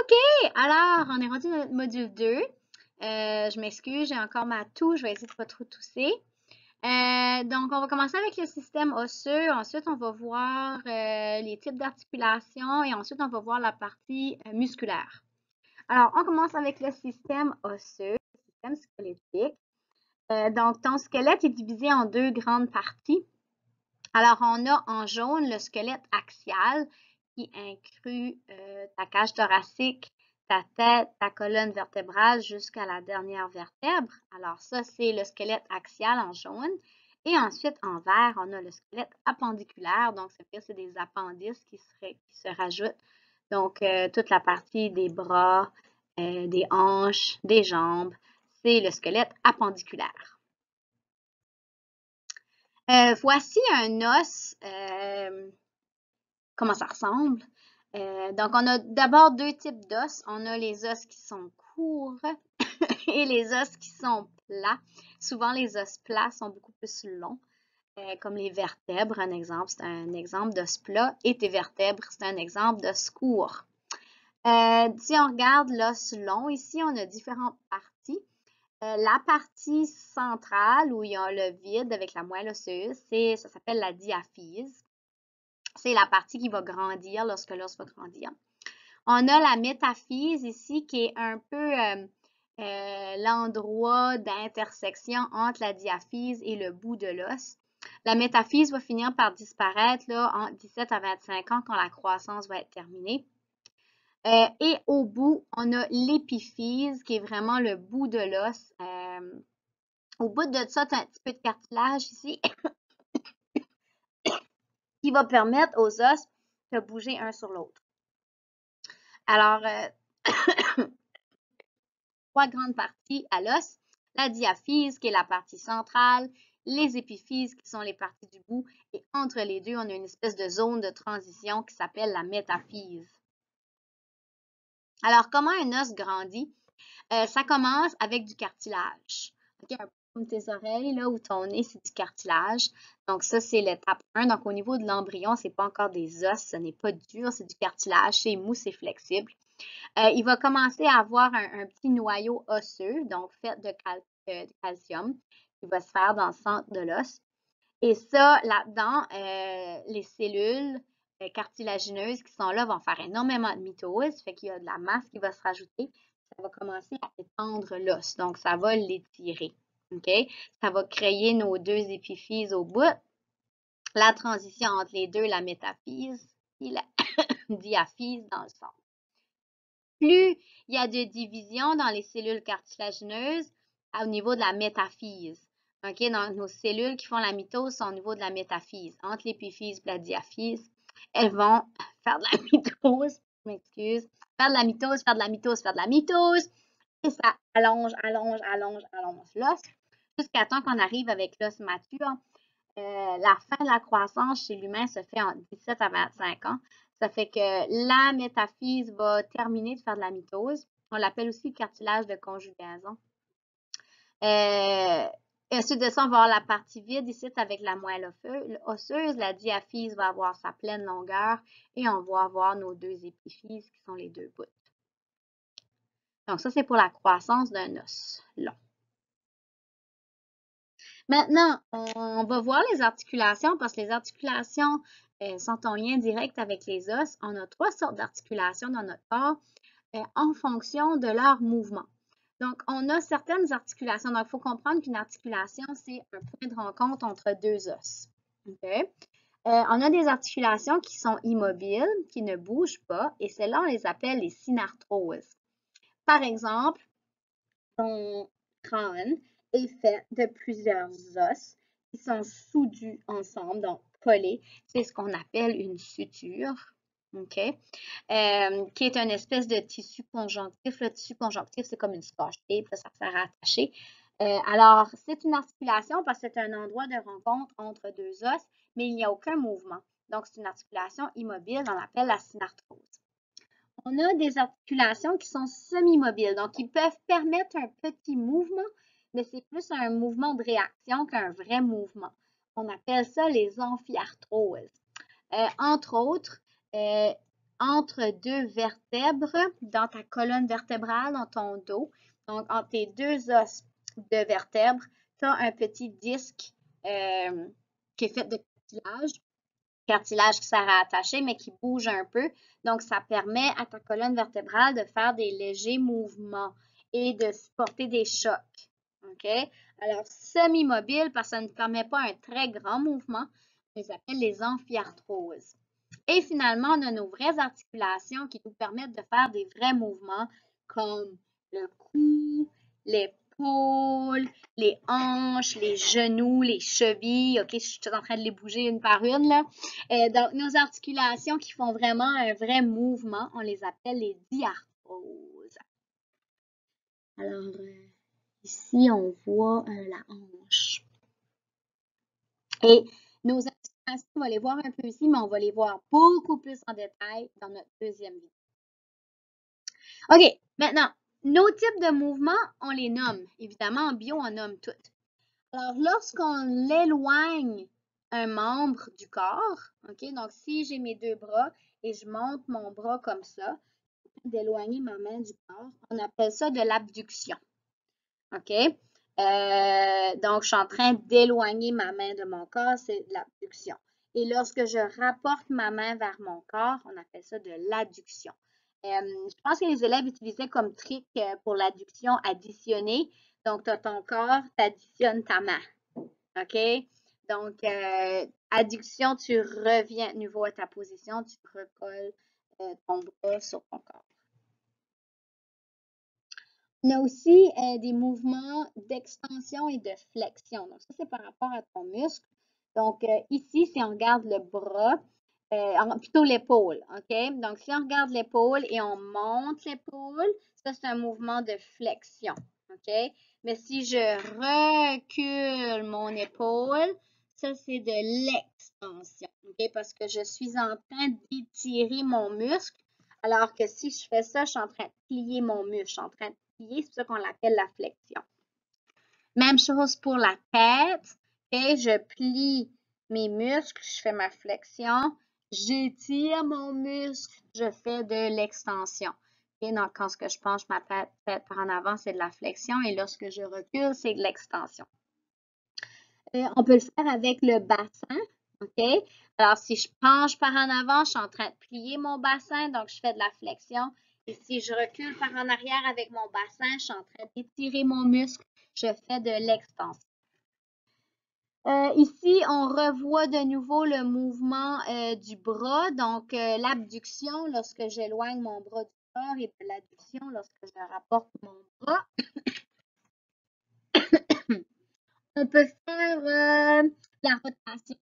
OK, alors on est rendu dans notre module 2. Je m'excuse, j'ai encore ma toux, je vais essayer de pas trop tousser. Donc, on va commencer avec le système osseux. Ensuite, on va voir les types d'articulation et ensuite, on va voir la partie musculaire. Alors, on commence avec le système osseux, le système squelettique. Donc, ton squelette est divisé en deux grandes parties. Alors, on a en jaune le squelette axial qui inclut ta cage thoracique, ta tête, ta colonne vertébrale jusqu'à la dernière vertèbre. Alors, ça, c'est le squelette axial en jaune. Et ensuite, en vert, on a le squelette appendiculaire. Donc, ça veut dire que c'est des appendices qui se rajoutent. Donc, toute la partie des bras, des hanches, des jambes, c'est le squelette appendiculaire. Voici un os, comment ça ressemble. Donc, on a d'abord deux types d'os. On a les os qui sont courts et les os qui sont plats. Souvent, les os plats sont beaucoup plus longs, comme les vertèbres, un exemple. C'est un exemple d'os plat. Et tes vertèbres, c'est un exemple d'os court. Si on regarde l'os long, ici, on a différentes parties. La partie centrale, où il y a le vide avec la moelle osseuse, ça s'appelle la diaphyse. C'est la partie qui va grandir lorsque l'os va grandir. On a la métaphyse ici, qui est un peu l'endroit d'intersection entre la diaphyse et le bout de l'os. La métaphyse va finir par disparaître là, en 17 à 25 ans quand la croissance va être terminée. Et au bout, on a l'épiphyse, qui est vraiment le bout de l'os. Au bout de ça, tu as un petit peu de cartilage ici qui va permettre aux os de bouger un sur l'autre. Alors, trois grandes parties à l'os. La diaphyse, qui est la partie centrale, les épiphyses, qui sont les parties du bout, et entre les deux, on a une espèce de zone de transition qui s'appelle la métaphyse. Alors, comment un os grandit? Ça commence avec du cartilage. Okay? Un peu comme tes oreilles, là, ou ton nez, c'est du cartilage. Donc, ça, c'est l'étape 1. Donc, au niveau de l'embryon, ce n'est pas encore des os, ce n'est pas dur, c'est du cartilage, c'est mou, c'est flexible. Il va commencer à avoir un petit noyau osseux, donc fait de calcium, qui va se faire dans le centre de l'os. Et ça, là-dedans, les cellules cartilagineuses qui sont là vont faire énormément de mitose, fait qu'il y a de la masse qui va se rajouter. Ça va commencer à étendre l'os, donc ça va l'étirer. OK? Ça va créer nos deux épiphyses au bout. La transition entre les deux, la métaphyse et la diaphyse dans le centre. Plus il y a de division dans les cellules cartilagineuses au niveau de la métaphyse. OK? Donc, nos cellules qui font la mitose sont au niveau de la métaphyse. Entre l'épiphyse et la diaphyse, elles vont faire de la mitose, je m'excuse, faire de la mitose, faire de la mitose, faire de la mitose, et ça allonge, allonge, allonge, allonge l'os, jusqu'à temps qu'on arrive avec l'os mature. La fin de la croissance chez l'humain se fait en 17 à 25 ans. Ça fait que la métaphyse va terminer de faire de la mitose. On l'appelle aussi le cartilage de conjugaison. Ensuite de ça, on va avoir la partie vide ici avec la moelle osseuse. La diaphyse va avoir sa pleine longueur et on va avoir nos deux épiphyses qui sont les deux bouts. Donc ça, c'est pour la croissance d'un os long. Maintenant, on va voir les articulations parce que les articulations sont en lien direct avec les os. On a trois sortes d'articulations dans notre corps en fonction de leur mouvement. Donc, on a certaines articulations. Donc, il faut comprendre qu'une articulation, c'est un point de rencontre entre deux os. Okay? On a des articulations qui sont immobiles, qui ne bougent pas, et celles-là, on les appelle les synarthroses. Par exemple, ton crâne est fait de plusieurs os qui sont soudus ensemble, donc collés. C'est ce qu'on appelle une suture, OK? Qui est une espèce de tissu conjonctif. Le tissu conjonctif, c'est comme une scotch tape, ça sert à attacher. Alors, c'est une articulation parce que c'est un endroit de rencontre entre deux os, mais il n'y a aucun mouvement. Donc, c'est une articulation immobile, on l'appelle la synarthrose. On a des articulations qui sont semi-mobiles, donc ils peuvent permettre un petit mouvement, mais c'est plus un mouvement de réaction qu'un vrai mouvement. On appelle ça les amphiarthroses. Entre autres, entre deux vertèbres dans ta colonne vertébrale, dans ton dos. Donc, entre tes deux os de vertèbres, tu as un petit disque qui est fait de cartilage qui sert à attacher, mais qui bouge un peu. Donc, ça permet à ta colonne vertébrale de faire des légers mouvements et de supporter des chocs. OK? Alors, semi-mobile, parce que ça ne permet pas un très grand mouvement, on les appelle les amphiarthroses. Et finalement, on a nos vraies articulations qui nous permettent de faire des vrais mouvements comme le cou, l'épaule, les hanches, les genoux, les chevilles. OK, je suis en train de les bouger une par une, là. Donc, nos articulations qui font vraiment un vrai mouvement, on les appelle les diarthroses. Alors, ici, on voit la hanche. Et nos articulations, on va les voir un peu ici, mais on va les voir beaucoup plus en détail dans notre deuxième vidéo. OK, maintenant, nos types de mouvements, on les nomme. Évidemment, en bio, on nomme toutes. Alors, lorsqu'on éloigne un membre du corps, OK, donc si j'ai mes deux bras et je monte mon bras comme ça, d'éloigner ma main du corps, on appelle ça de l'abduction. OK? Donc, je suis en train d'éloigner ma main de mon corps, c'est de l'abduction. Et lorsque je rapporte ma main vers mon corps, on appelle ça de l'adduction. Je pense que les élèves utilisaient comme trick pour l'adduction additionner. Donc, tu as ton corps, tu additionnes ta main. OK? Donc, adduction, tu reviens à nouveau à ta position, tu recolles ton bras sur ton corps. On a aussi des mouvements d'extension et de flexion. Donc, ça, c'est par rapport à ton muscle. Donc, ici, si on regarde le bras, plutôt l'épaule, OK? Donc, si on regarde l'épaule et on monte l'épaule, ça, c'est un mouvement de flexion, OK? Mais si je recule mon épaule, ça, c'est de l'extension, OK? Parce que je suis en train d'étirer mon muscle, alors que si je fais ça, je suis en train de plier mon muscle, je suis en train de plier, c'est pour ça qu'on l'appelle la flexion. Même chose pour la tête, OK? Je plie mes muscles, je fais ma flexion, j'étire mon muscle, je fais de l'extension. Okay? Donc, quand je penche ma tête par en avant, c'est de la flexion et lorsque je recule, c'est de l'extension. On peut le faire avec le bassin, OK? Alors, si je penche par en avant, je suis en train de plier mon bassin, donc je fais de la flexion. Et si je recule par en arrière avec mon bassin, je suis en train d'étirer mon muscle, je fais de l'extension. Ici, on revoit de nouveau le mouvement du bras, donc l'abduction lorsque j'éloigne mon bras du corps et de l'adduction lorsque je rapporte mon bras. On peut faire la rotation.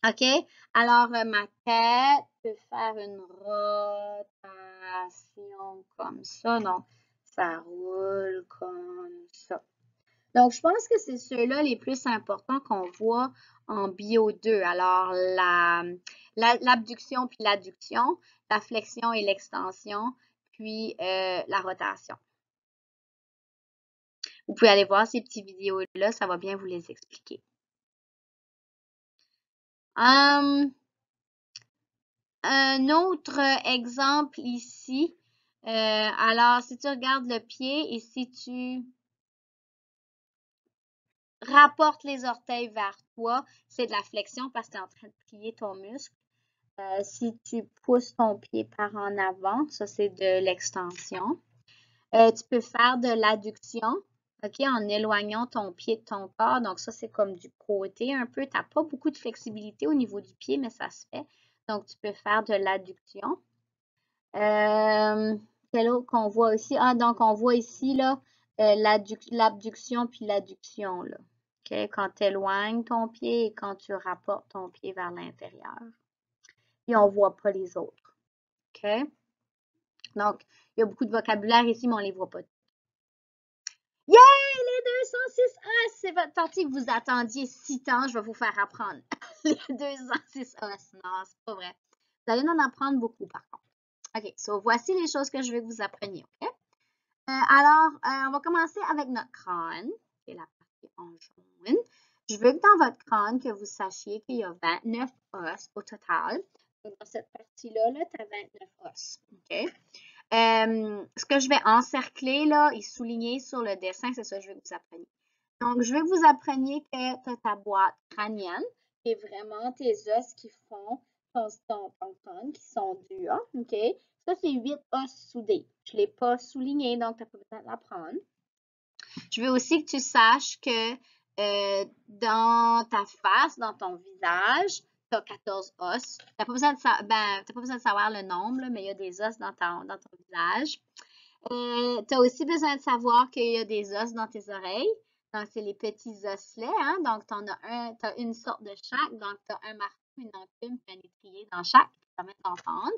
OK? Alors, ma tête peut faire une rotation comme ça. Donc, ça roule comme ça. Donc, je pense que c'est ceux-là les plus importants qu'on voit en bio 2. Alors, l'abduction puis l'adduction, la flexion et l'extension, puis la rotation. Vous pouvez aller voir ces petites vidéos-là, ça va bien vous les expliquer. Un autre exemple ici. Alors, si tu regardes le pied et si tu rapportes les orteils vers toi, c'est de la flexion parce que tu es en train de plier ton muscle. Si tu pousses ton pied par en avant, ça c'est de l'extension. Tu peux faire de l'adduction, OK, en éloignant ton pied de ton corps. Donc ça, c'est comme du côté un peu. Tu n'as pas beaucoup de flexibilité au niveau du pied, mais ça se fait. Donc, tu peux faire de l'adduction. Quel autre qu'on voit aussi? Ah, donc on voit ici là l'abduction puis l'adduction. Là. Okay? Quand tu éloignes ton pied et quand tu rapportes ton pied vers l'intérieur. Et on ne voit pas les autres. OK? Donc, il y a beaucoup de vocabulaire ici, mais on ne les voit pas. Yeah! Les 206 os! C'est votre partie que vous attendiez 6 ans. Je vais vous faire apprendre les 206 os. Non, c'est pas vrai. Vous allez en apprendre beaucoup, par contre. OK, so voici les choses que je veux que vous appreniez, OK? Alors, on va commencer avec notre crâne, qui est la partie en jaune. Je veux que dans votre crâne, que vous sachiez qu'il y a 29 os au total. Donc, dans cette partie-là, là, tu as 29 os. OK? Ce que je vais encercler là et souligner sur le dessin, c'est ça que je vais vous apprendre. Donc, je veux que vous appreniez que tu as ta boîte crânienne, qui est vraiment tes os qui font ton cône, qui sont durs. OK? Ça, c'est 8 os soudés. Je ne l'ai pas souligné, donc tu n'as pas besoin de l'apprendre. Je veux aussi que tu saches que dans ta face, dans ton visage, tu as 14 os. Tu n'as pas besoin de savoir le nombre, là, mais il y a des os dans ton visage. Tu as aussi besoin de savoir qu'il y a des os dans tes oreilles. Donc, c'est les petits osselets. Hein? Donc, tu as une sorte de chaque. Donc, tu as un marteau, une enclume et un étrier dans chaque qui permet d'entendre.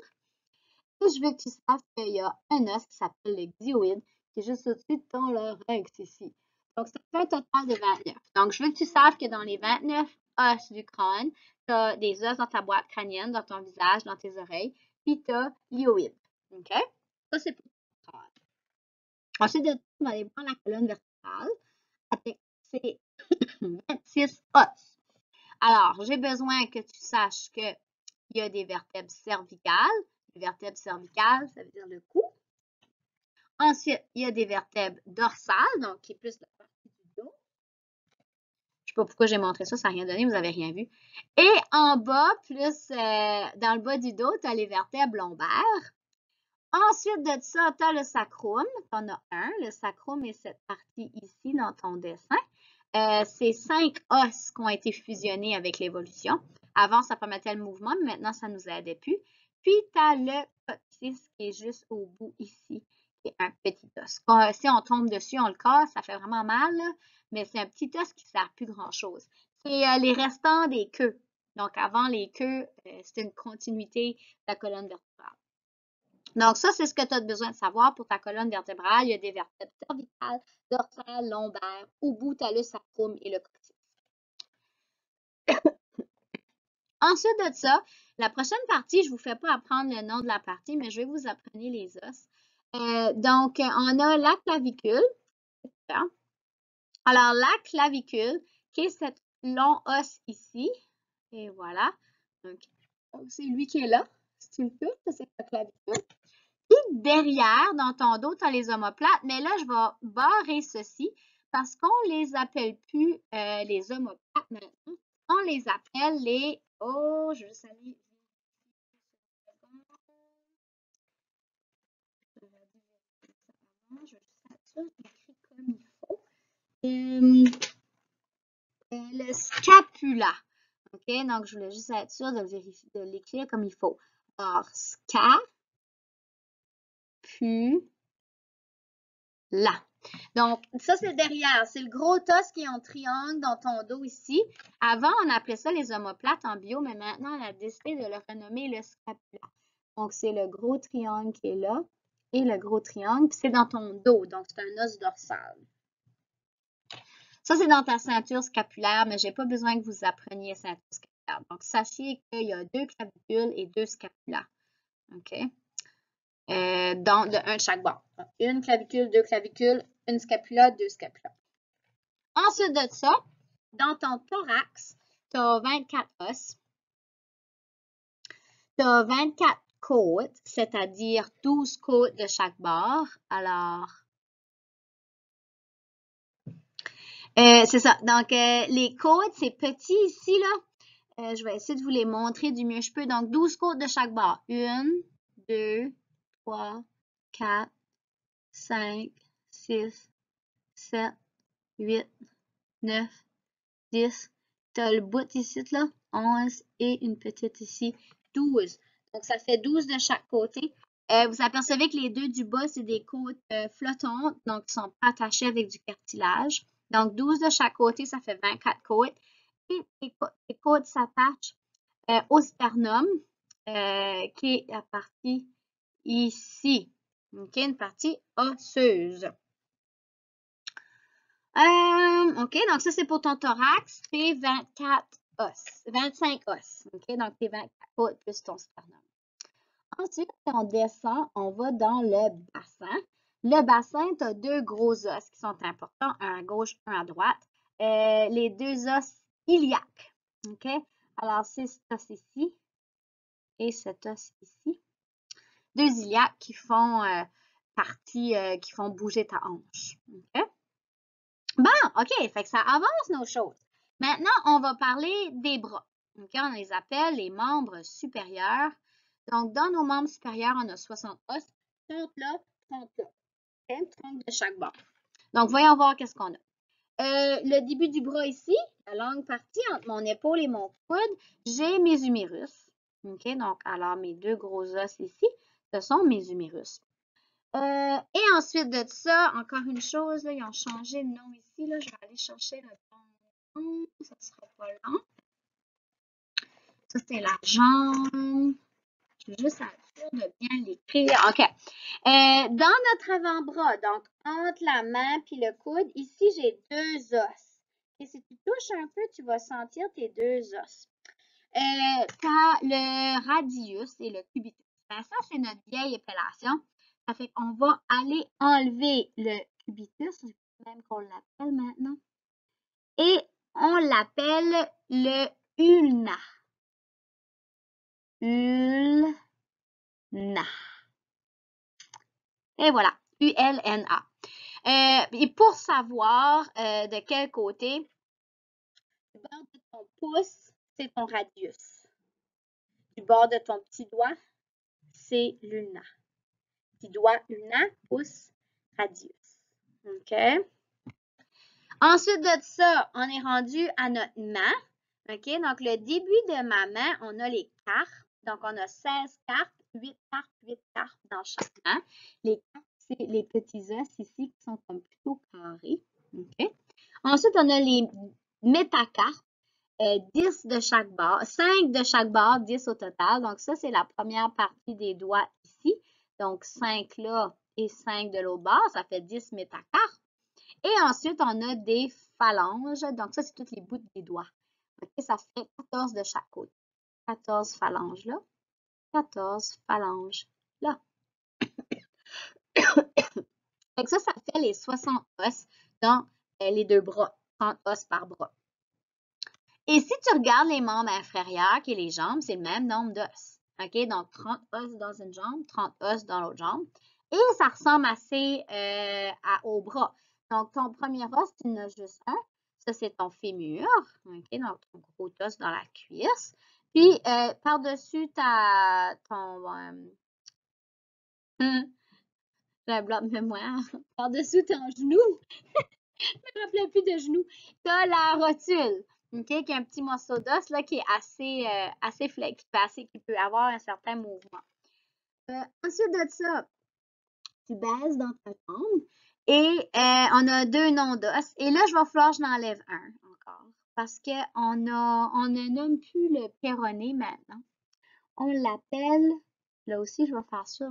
Et je veux que tu saches qu'il y a un os qui s'appelle le xioïde, qui est juste au-dessus de ton larynx ici. Donc, ça fait un total de 29. Donc, je veux que tu saches que dans les 29 os du crâne, tu as des os dans ta boîte crânienne, dans ton visage, dans tes oreilles, puis tu as l'hyoïde. OK? Ça, c'est pour ton crâne. Ensuite, on va aller voir la colonne vertébrale avec ses 26 os. Alors, j'ai besoin que tu saches qu'il y a des vertèbres cervicales. Les vertèbres cervicales, ça veut dire le cou. Ensuite, il y a des vertèbres dorsales, donc qui est plus la partie du dos. Je ne sais pas pourquoi j'ai montré ça, ça n'a rien donné, vous n'avez rien vu. Et en bas, plus dans le bas du dos, tu as les vertèbres lombaires. Ensuite de ça, tu as le sacrum. Tu en as un. Le sacrum est cette partie ici dans ton dessin. C'est 5 os qui ont été fusionnés avec l'évolution. Avant, ça permettait le mouvement, mais maintenant, ça ne nous aidait plus. Puis, tu as le coccyx qui est juste au bout ici, qui est un petit os. Si on tombe dessus, on le casse, ça fait vraiment mal, là, mais c'est un petit os qui ne sert plus grand-chose. C'est les restants des queues. Donc, avant les queues, c'était une continuité de la colonne vertébrale. Donc, ça, c'est ce que tu as besoin de savoir pour ta colonne vertébrale. Il y a des vertèbres cervicales, dorsales, lombaires. Au bout, tu as le sacrum et le coccyx. Ensuite de ça, la prochaine partie, je ne vous fais pas apprendre le nom de la partie, mais je vais vous apprendre les os. Donc, on a la clavicule. Alors, la clavicule, qui est cet long os ici. Et voilà. Donc, c'est lui qui est là. C'est une touche, c'est la clavicule. Puis derrière, dans ton dos, tu as les omoplates, mais là, je vais barrer ceci parce qu'on ne les appelle plus les omoplates maintenant. On les appelle les... Oh, je vais juste aller... Je vais juste être sûre d'écrire comme il faut. Le scapula. OK? Donc, je voulais juste être sûre de vérifier, de l'écrire comme il faut. Alors, scapula. Donc, ça, c'est derrière. C'est le gros os qui est en triangle dans ton dos ici. Avant, on appelait ça les omoplates en bio, mais maintenant, on a décidé de le renommer le scapula. Donc, c'est le gros triangle qui est là et le gros triangle, puis c'est dans ton dos. Donc, c'est un os dorsal. Ça, c'est dans ta ceinture scapulaire, mais je n'ai pas besoin que vous appreniez ceinture scapulaire. Donc, sachez qu'il y a 2 clavicules et 2 scapulas. OK? De un de chaque bord. Donc, une clavicule, 2 clavicules, une scapula, 2 scapulas. Ensuite de ça, dans ton thorax, tu as 24 os. Tu as 24 côtes, c'est-à-dire 12 côtes de chaque bord. Alors, c'est ça. Donc, les côtes, c'est petit ici, là. Je vais essayer de vous les montrer du mieux que je peux. Donc, 12 côtes de chaque bord. 1, 2, 3, 4, 5, 6, 7, 8, 9, 10. Tu as le bout ici, là, 11 et une petite ici, 12. Donc, ça fait 12 de chaque côté. Vous apercevez que les deux du bas, c'est des côtes flottantes, donc ils sont pas attachés avec du cartilage. Donc, 12 de chaque côté, ça fait 24 côtes. Et les côtes s'attachent au sternum, qui est la partie ici. OK, une partie osseuse. OK, donc ça, c'est pour ton thorax. C'est 24 os. 25 os. OK, donc tes 24 côtes plus ton sternum. Ensuite, on descend, on va dans le bassin. Le bassin, tu as 2 gros os qui sont importants, un à gauche, un à droite. Les 2 os iliaques. OK? Alors, c'est cet os ici et cet os ici. 2 iliaques qui font qui font bouger ta hanche. OK? Bon, OK, fait que ça avance nos choses. Maintenant, on va parler des bras. OK? On les appelle les membres supérieurs. Donc, dans nos membres supérieurs, on a 60 os, 30 là, 30 là. OK? 30 de chaque bord. Donc, voyons voir qu'est-ce qu'on a. Le début du bras ici, la longue partie entre mon épaule et mon coude, j'ai mes humérus. OK? Donc, alors, mes 2 gros os ici, ce sont mes humérus. Et ensuite de ça, encore une chose, là, ils ont changé le nom ici. Là, je vais aller chercher le nom. Ça ne sera pas long. Ça, c'est la jambe. Je vais juste être sûre de bien l'écrire. OK. Dans notre avant-bras, donc entre la main et le coude, ici, j'ai 2 os. Et si tu touches un peu, tu vas sentir tes 2 os. Tu as le radius et le cubitus. Ben, ça, c'est notre vieille épellation. Ça fait qu'on va aller enlever le cubitus, même qu'on l'appelle maintenant, et on l'appelle le ulna. Ulna. Et voilà, U-L-N-A. Et pour savoir de quel côté, du bord de ton pouce, c'est ton radius. Du bord de ton petit doigt, c'est l'ulna. Petit doigt, ulna, pouce, radius. OK? Ensuite de ça, on est rendu à notre main. OK? Donc, le début de ma main, on a les carpes. Donc, on a 16 carpes, 8 carpes dans chaque main. Les carpes, c'est les petits os ici qui sont comme plutôt carrés. OK? Ensuite, on a les métacarpes. 10 de chaque bord, 5 de chaque bord, 10 au total. Donc, ça, c'est la première partie des doigts ici. Donc, 5 là et 5 de l'autre bord, ça fait 10 métacarpes. Et ensuite, on a des phalanges. Donc, ça, c'est tous les bouts des doigts. OK, ça fait 14 de chaque côté. 14 phalanges là. 14 phalanges là. Donc, ça fait les 60 os dans les 2 bras. 30 os par bras. Et si tu regardes les membres inférieurs, qui est les jambes, c'est le même nombre d'os. OK? Donc, 30 os dans une jambe, 30 os dans l'autre jambe. Et ça ressemble assez au bras. Donc, ton premier os, tu en as juste un. Ça, c'est ton fémur. OK? Donc, ton gros os dans la cuisse. Puis, par-dessus j'ai un blanc de mémoire. Par-dessus ton genou. Je me rappelais plus de genou. Tu as la rotule. OK, qui est un petit morceau d'os là, qui est assez flexible, qui peut avoir un certain mouvement. Ensuite de ça, tu baisses dans ta jambe et on a 2 noms d'os. Et là, je vais falloir que je n'enlève un encore parce qu'on ne nomme plus le péroné maintenant. On l'appelle, là aussi, je vais faire sûr,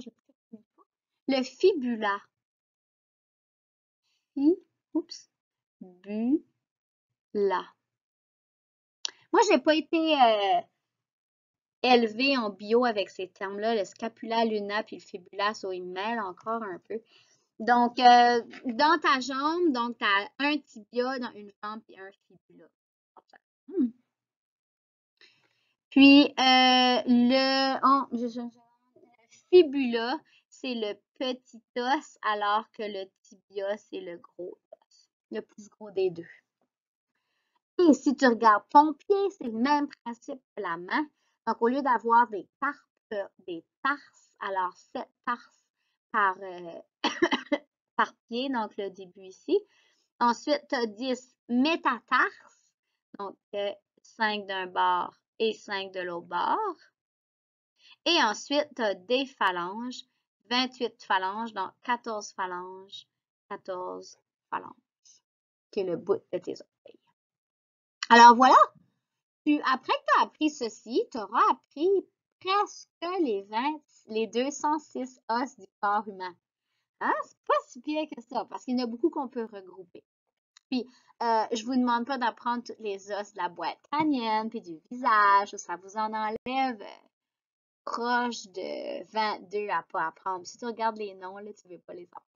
le fibula. Fibula. Moi, je n'ai pas été élevée en bio avec ces termes-là, le scapula, l'ulna, puis le fibula, ça, ils mêlent encore un peu. Donc, dans ta jambe, donc, tu as un tibia dans une jambe et un fibula. Puis, le fibula, c'est le petit os, alors que le tibia, c'est le gros os, le plus gros des deux. Et si tu regardes ton pied, c'est le même principe que la main. Donc, au lieu d'avoir des carpes, des tarses, alors 7 tarses par, par pied, donc le début ici. Ensuite, tu as 10 métatarses, donc 5 d'un bord et 5 de l'autre bord. Et ensuite, tu as des phalanges, 28 phalanges, donc 14 phalanges, qui est le bout de tes orteils. Alors voilà, après que tu as appris ceci, tu auras appris presque les 206 os du corps humain. Hein? C'est pas si pire que ça, parce qu'il y en a beaucoup qu'on peut regrouper. Puis, je vous demande pas d'apprendre tous les os de la boîte crânienne, puis du visage, ça vous en enlève proche de 22 à pas apprendre. Si tu regardes les noms, là, tu ne veux pas les apprendre.